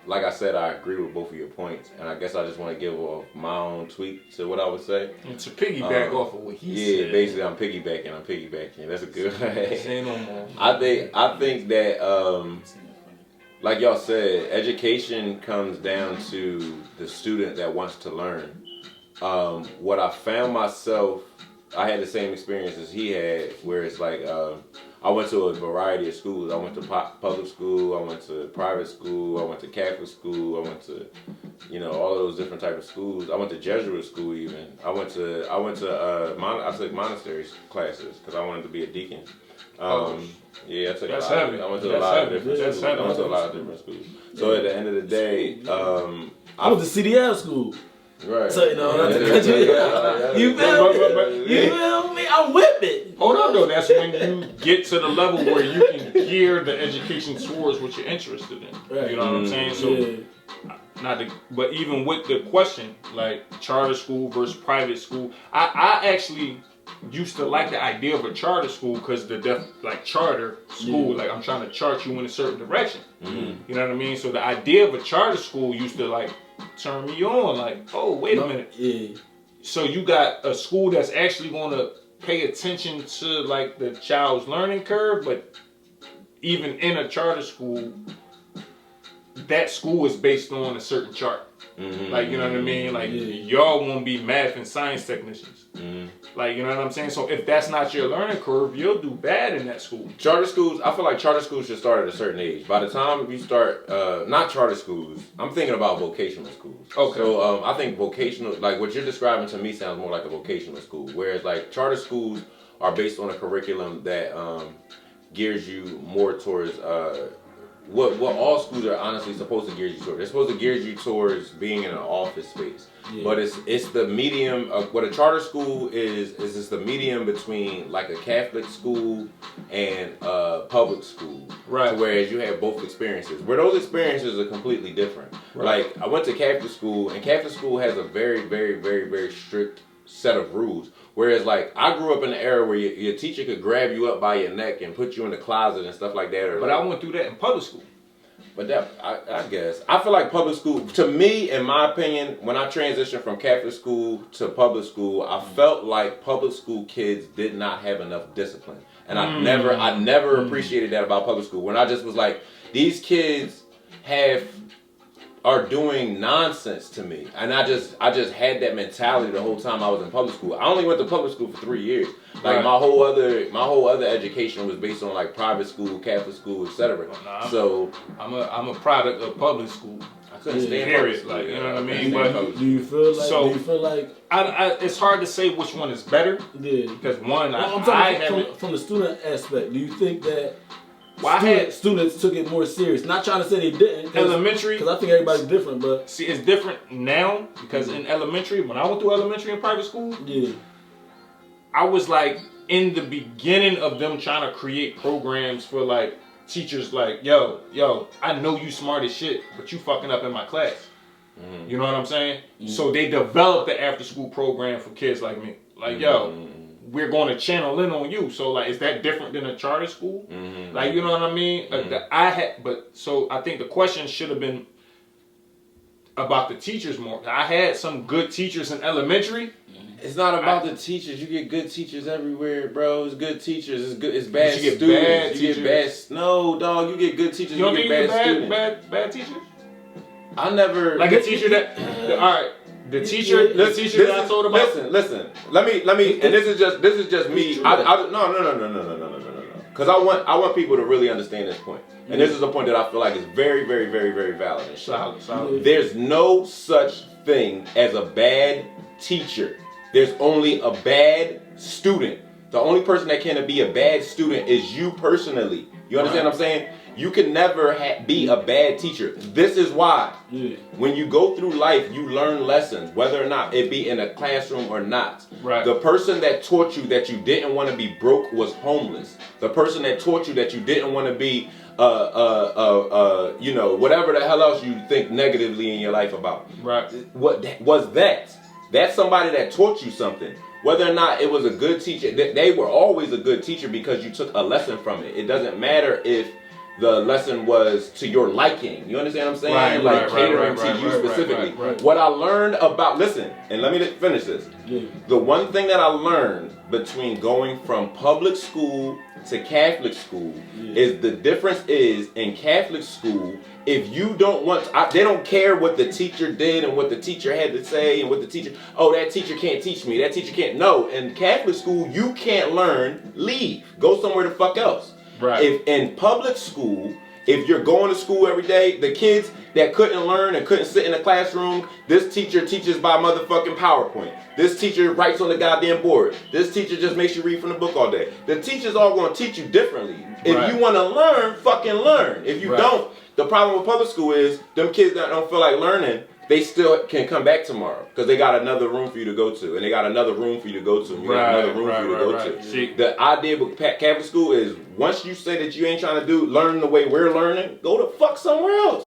like I said, I agree with both of your points, and I guess I just want to give off my own tweak to what I would say. And to piggyback off of what he said. Yeah, basically, I'm piggybacking. That's a good one. Say no more. I think that, like y'all said, education comes down to the student that wants to learn. What I found myself, I had the same experience as he had, where it's like, I went to a variety of schools. I went to public school, I went to private school, I went to Catholic school, I went to, all of those different type of schools. I went to Jesuit school even. I took monastery classes because I wanted to be a deacon. Yeah, I took that's heavy. I went to a lot of different schools. So at the end of the day, I went to CDL school. Right. So, not to cut you feel me? I'm with it. Hold on, though. That's when you get to the level where you can gear the education towards what you're interested in. Right. You know what I'm saying? So, but even with the question, like charter school versus private school, I actually used to like the idea of a charter school because like charter school, like I'm trying to chart you in a certain direction. Mm-hmm. You know what I mean? So the idea of a charter school used to like turn me on, like, oh, wait a minute. Yeah. So you got a school that's actually going to pay attention to like the child's learning curve, but even in a charter school, that school is based on a certain chart. Mm-hmm. Like, you know what I mean? Like, y'all won't be math and science technicians. Mm-hmm. Like, you know what I'm saying? So if that's not your learning curve, you'll do bad in that school. Charter schools, I feel like charter schools should start at a certain age. By the time you start, not charter schools, I'm thinking about vocational schools. Okay. So I think vocational, like what you're describing to me sounds more like a vocational school. Whereas like charter schools are based on a curriculum that gears you more towards what all schools are honestly supposed to gear you towards. They're supposed to gear you towards being in an office space. Yeah. But it's the medium of what a charter school is it's the medium between like a Catholic school and a public school. Right. So whereas you have both experiences. Where those experiences are completely different. Right. Like I went to Catholic school, and Catholic school has a very, very, very, very strict set of rules. Whereas like I grew up in an era where your teacher could grab you up by your neck and put you in the closet and stuff like that. Or but like, I went through that in public school. But that, I guess, I feel like public school, to me, in my opinion, when I transitioned from Catholic school to public school, I felt like public school kids did not have enough discipline. And I never appreciated that about public school. When I just was like, these kids are doing nonsense to me. And I just had that mentality the whole time I was in public school. I only went to public school for 3 years. Like my whole other education was based on like private school, Catholic school, etc. So I'm a product of public school. I couldn't stand public school. Like, you know what I mean? But do you feel like it's hard to say which one is better. Yeah. Because one, I'm talking from the student aspect. Do you think that students took it more serious? Not trying to say they didn't. Elementary. Because I think everybody's different, but... See, it's different now because in elementary, when I went through elementary and private school, I was like in the beginning of them trying to create programs for like teachers like, yo, I know you smart as shit, but you fucking up in my class. Mm. You know what I'm saying? Mm. So they developed the after school program for kids like me. Like, we're going to channel in on you. So, like, is that different than a charter school? Mm-hmm. Like, you know what I mean? Mm-hmm. So I think the question should have been about the teachers more. I had some good teachers in elementary. It's not about the teachers. You get good teachers everywhere, bro. It's good teachers. It's bad students. You get bad. No, dog. You get good teachers. You don't think you get bad teachers? I never like a teacher that. All right. The teacher that I told about. Listen. Let me. And this is just me. No. Because I want people to really understand this point. And this is a point that I feel like is very, very, very, very valid and shit. There's no such thing as a bad teacher. There's only a bad student. The only person that can be a bad student is you personally. You understand what I'm saying? You can never be a bad teacher. This is why. When you go through life, you learn lessons, whether or not it be in a classroom or not. Right. The person that taught you that you didn't want to be broke was homeless. The person that taught you that you didn't want to be, whatever the hell else you think negatively in your life about. Right. What was that? That's somebody that taught you something. Whether or not it was a good teacher, they were always a good teacher because you took a lesson from it. It doesn't matter if the lesson was to your liking. You understand what I'm saying? Catering to you specifically. What I learned about, listen, and let me finish this. Yeah. The one thing that I learned between going from public school to Catholic school is the difference is in Catholic school, if you don't want to, they don't care what the teacher did and what the teacher had to say and what the teacher, oh, that teacher can't teach me, that teacher can't. No, in Catholic school, you can't learn, leave. Go somewhere the fuck else. Right. If in public school, if you're going to school every day, the kids that couldn't learn and couldn't sit in the classroom, this teacher teaches by motherfucking PowerPoint. This teacher writes on the goddamn board. This teacher just makes you read from the book all day. The teachers all going to teach you differently. If you want to learn, fucking learn. If you don't, the problem with public school is them kids that don't feel like learning, they still can come back tomorrow because they got another room for you to go to, and they got another room for you to go to, and you got another room for you to go to. See, the idea with Catholic school is once you say that you ain't trying to learn the way we're learning, go to fuck somewhere else.